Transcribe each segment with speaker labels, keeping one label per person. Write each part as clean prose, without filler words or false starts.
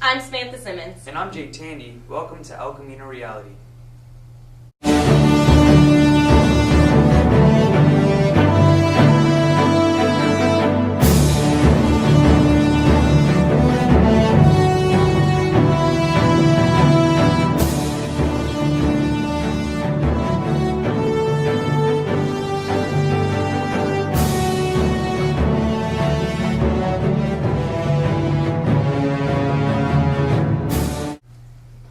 Speaker 1: I'm Samantha Simmons.
Speaker 2: And I'm Jake Tandy. Welcome to El Camino Reality.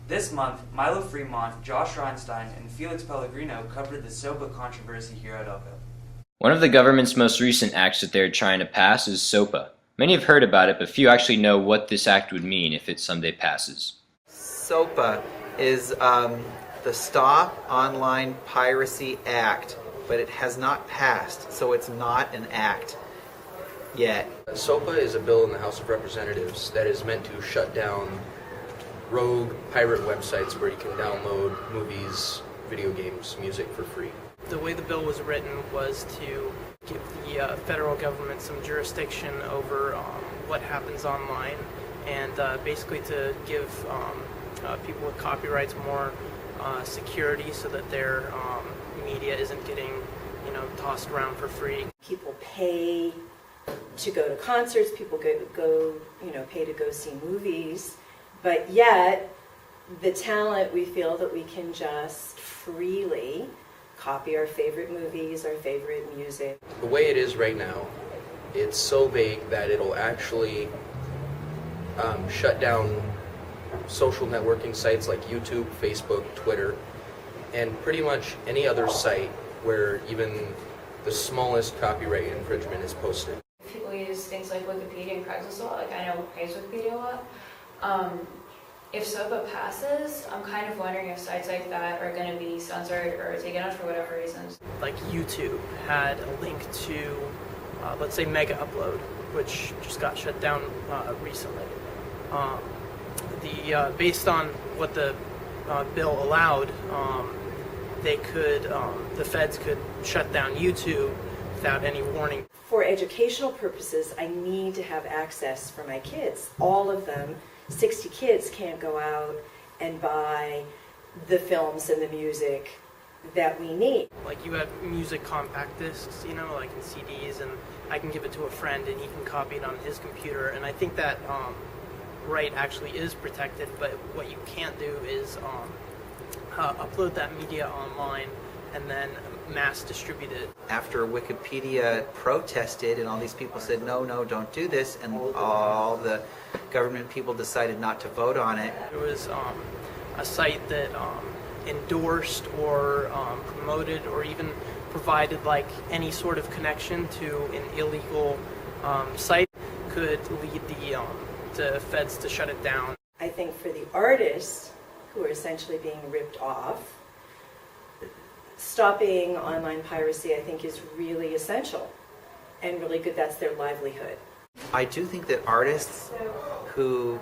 Speaker 2: This month, Milo Fremont, Josh Reinstein, and Felix Pellegrino covered the SOPA controversy here at ELCA.
Speaker 3: One of the government's most recent acts that they're trying to pass is SOPA. Many have heard about it, but few actually know what this act would mean if it someday passes.
Speaker 4: SOPA is the Stop Online Piracy Act, but it has not passed, so it's not an act yet.
Speaker 5: SOPA is a bill in the House of Representatives that is meant to shut down rogue pirate websites where you can download movies, video games, music for free.
Speaker 6: The way the bill was written was to give the federal government some jurisdiction over what happens online, and basically to give people with copyrights more security so that their media isn't getting, tossed around for free.
Speaker 7: People pay to go to concerts, people pay to go see movies, but yet the talent, we feel that we can just freely copy our favorite movies, our favorite music.
Speaker 5: The way it is right now, it's so vague that it'll actually shut down social networking sites like YouTube, Facebook, Twitter, and pretty much any other site where even the smallest copyright infringement is posted.
Speaker 8: People use things like Wikipedia and Craigslist a lot, like I know I use Wikipedia a lot. If SOPA passes, I'm kind of wondering if sites like that are going to be censored or taken out for whatever reasons.
Speaker 6: Like YouTube had a link to, let's say, Mega Upload, which just got shut down recently. Based on what the bill allowed, the feds could shut down YouTube without any warning.
Speaker 7: For educational purposes, I need to have access for my kids. All of them, 60 kids, can't go out and buy the films and the music that we need.
Speaker 6: Like you have music compact discs, like in CDs, and I can give it to a friend and he can copy it on his computer, and I think that right actually is protected, but what you can't do is upload that media online and then mass distribute it.
Speaker 4: After Wikipedia protested and all these people said, no, don't do this, and all the government people decided not to vote on it.
Speaker 6: There was a site that endorsed or promoted or even provided like any sort of connection to an illegal site could lead the feds to shut it down.
Speaker 7: I think for the artists who are essentially being ripped off, stopping online piracy, I think, is really essential and really good. That's their livelihood.
Speaker 4: I do think that artists who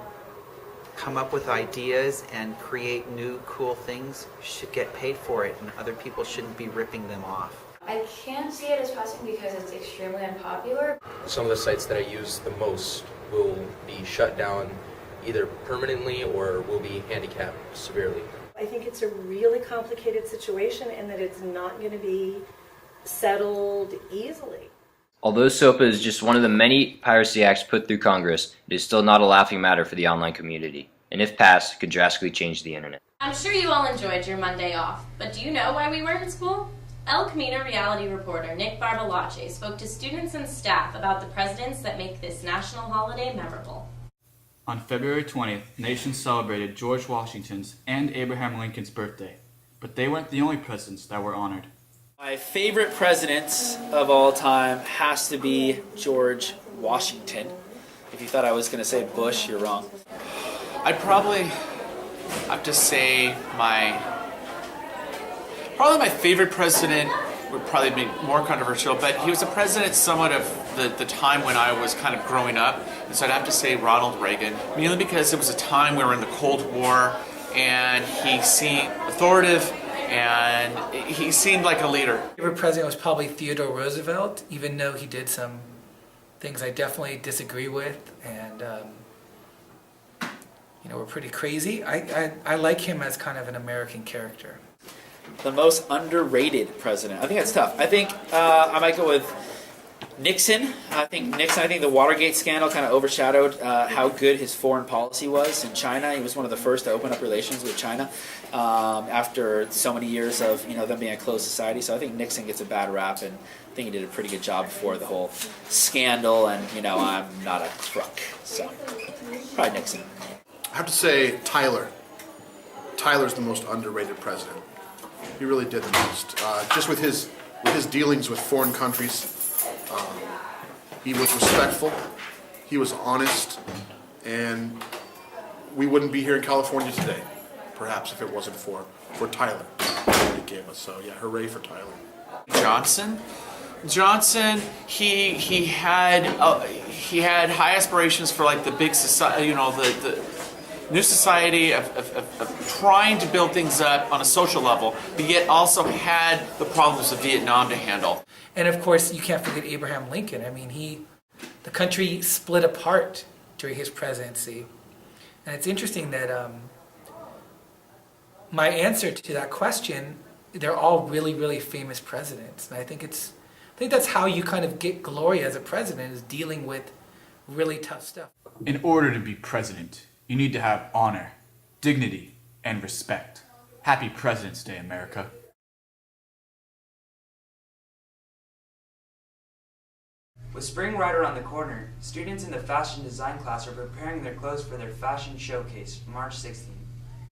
Speaker 4: come up with ideas and create new cool things should get paid for it, and other people shouldn't be ripping them off.
Speaker 8: I can't see it as passing because it's extremely unpopular.
Speaker 5: Some of the sites that I use the most will be shut down either permanently or will be handicapped severely.
Speaker 7: I think it's a really complicated situation and that it's not going to be settled easily.
Speaker 3: Although SOPA is just one of the many piracy acts put through Congress, it is still not a laughing matter for the online community, and if passed, could drastically change the internet.
Speaker 1: I'm sure you all enjoyed your Monday off, but do you know why we weren't in school? El Camino reality reporter Nick Barbalace spoke to students and staff about the presidents that make this national holiday memorable.
Speaker 9: On February 20th, nations celebrated George Washington's and Abraham Lincoln's birthday, but they weren't the only presidents that were honored.
Speaker 10: My favorite president of all time has to be George Washington. If you thought I was going to say Bush, you're wrong.
Speaker 11: I'd probably have to say my favorite president would probably be more controversial, but he was a president somewhat of the time when I was kind of growing up, and so I'd have to say Ronald Reagan, mainly because it was a time we were in the Cold War, and he seemed authoritative, and he seemed like a leader.
Speaker 12: My favorite president was probably Theodore Roosevelt, even though he did some things I definitely disagree with, and were pretty crazy. I like him as kind of an American character.
Speaker 10: The most underrated president. I think that's tough. I think I might go with Nixon. I think the Watergate scandal kind of overshadowed how good his foreign policy was in China. He was one of the first to open up relations with China after so many years of them being a closed society. So I think Nixon gets a bad rap, and I think he did a pretty good job before the whole scandal. And I'm not a crook, so probably Nixon.
Speaker 13: I have to say Tyler. Tyler's the most underrated president. He really did the most. Just with his dealings with foreign countries. He was respectful, he was honest, and we wouldn't be here in California today, perhaps, if it wasn't for Tyler, what he gave us. So yeah, hooray for Tyler.
Speaker 11: Johnson, he had high aspirations for like the big society, the new society of trying to build things up on a social level, but yet also had the problems of Vietnam to handle.
Speaker 12: And of course, you can't forget Abraham Lincoln. I mean, the country split apart during his presidency. And it's interesting that my answer to that question, they're all really, really famous presidents. And I think that's how you kind of get glory as a president, is dealing with really tough stuff.
Speaker 9: In order to be president, you need to have honor, dignity, and respect. Happy President's Day, America.
Speaker 2: With spring right around the corner, students in the fashion design class are preparing their clothes for their fashion showcase, March 16th.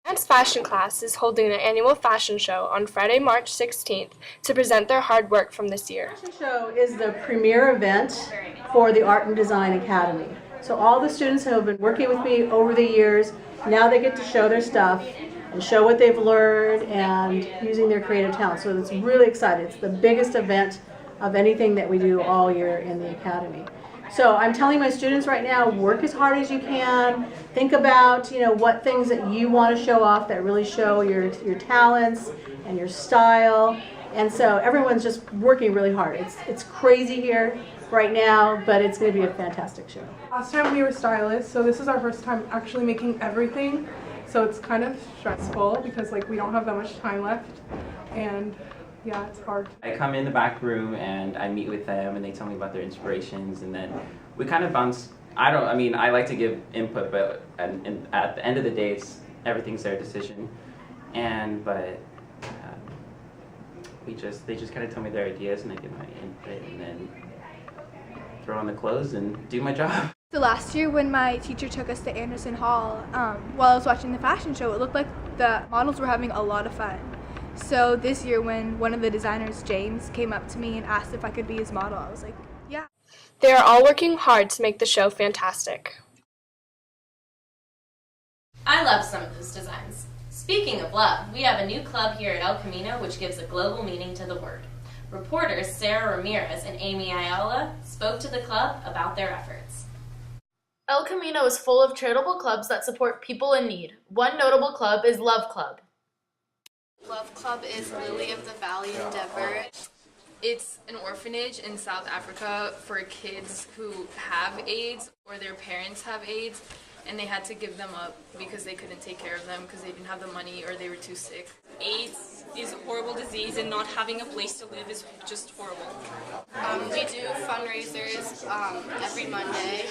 Speaker 14: Dance Fashion class is holding an annual fashion show on Friday, March 16th to present their hard work from this year.
Speaker 15: The fashion show is the premier event for the Art and Design Academy. So all the students who have been working with me over the years, now they get to show their stuff and show what they've learned and using their creative talent. So it's really exciting. It's the biggest event of anything that we do all year in the academy. So I'm telling my students right now, work as hard as you can. Think about, what things that you want to show off that really show your talents and your style. And so everyone's just working really hard. It's crazy here right now, but it's going to be a fantastic show.
Speaker 16: Last time we were stylists, so this is our first time actually making everything. So it's kind of stressful because we don't have that much time left, and yeah, it's hard.
Speaker 17: I come in the back room and I meet with them and they tell me about their inspirations, and then we kind of bounce. I like to give input, but at the end of the day, everything's their decision. They just kind of tell me their ideas and I give my input and then throw on the clothes and do my job.
Speaker 18: So last year when my teacher took us to Anderson Hall, while I was watching the fashion show, it looked like the models were having a lot of fun. So this year when one of the designers, James, came up to me and asked if I could be his model, I was like, yeah.
Speaker 14: They are all working hard to make the show fantastic.
Speaker 1: I love some of those designs. Speaking of love, we have a new club here at El Camino which gives a global meaning to the word. Reporters Sarah Ramirez and Amy Ayala spoke to the club about their efforts.
Speaker 19: El Camino is full of charitable clubs that support people in need. One notable club is Love Club.
Speaker 20: Love Club is Lily of the Valley endeavor. It's an orphanage in South Africa for kids who have AIDS or their parents have AIDS, and they had to give them up because they couldn't take care of them because they didn't have the money or they were too sick.
Speaker 21: AIDS is a horrible disease, and not having a place to live is just horrible.
Speaker 20: We do fundraisers every Monday.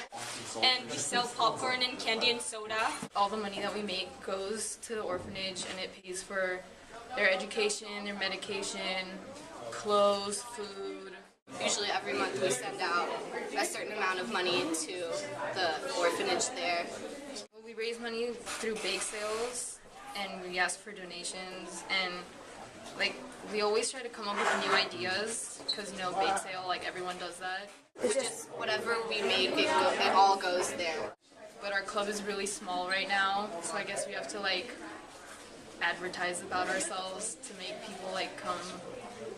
Speaker 21: And we sell popcorn and candy and soda.
Speaker 20: All the money that we make goes to the orphanage, and it pays for their education, their medication, clothes, food.
Speaker 21: Usually every month we send out a certain amount of money to the orphanage there.
Speaker 20: We raise money through bake sales, and we ask for donations, and we always try to come up with new ideas because bake sale, everyone does that.
Speaker 21: It's just whatever we make, it all goes there.
Speaker 20: But our club is really small right now, so I guess we have to advertise about ourselves to make people come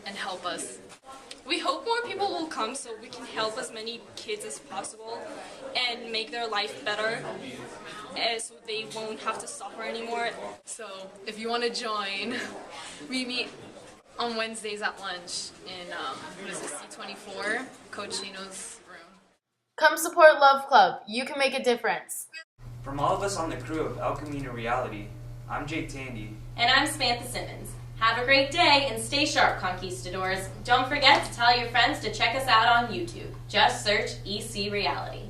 Speaker 20: and help us.
Speaker 21: We hope more people will come so we can help as many kids as possible and make their life better so they won't have to suffer anymore.
Speaker 20: So if you want to join, we meet on Wednesdays at lunch in C24, Coach Chino's room.
Speaker 19: Come support Love Club. You can make a difference.
Speaker 2: From all of us on the crew of El Camino Reality, I'm Jake Tandy.
Speaker 1: And I'm Samantha Simmons. Have a great day and stay sharp, Conquistadors. Don't forget to tell your friends to check us out on YouTube. Just search EC Reality.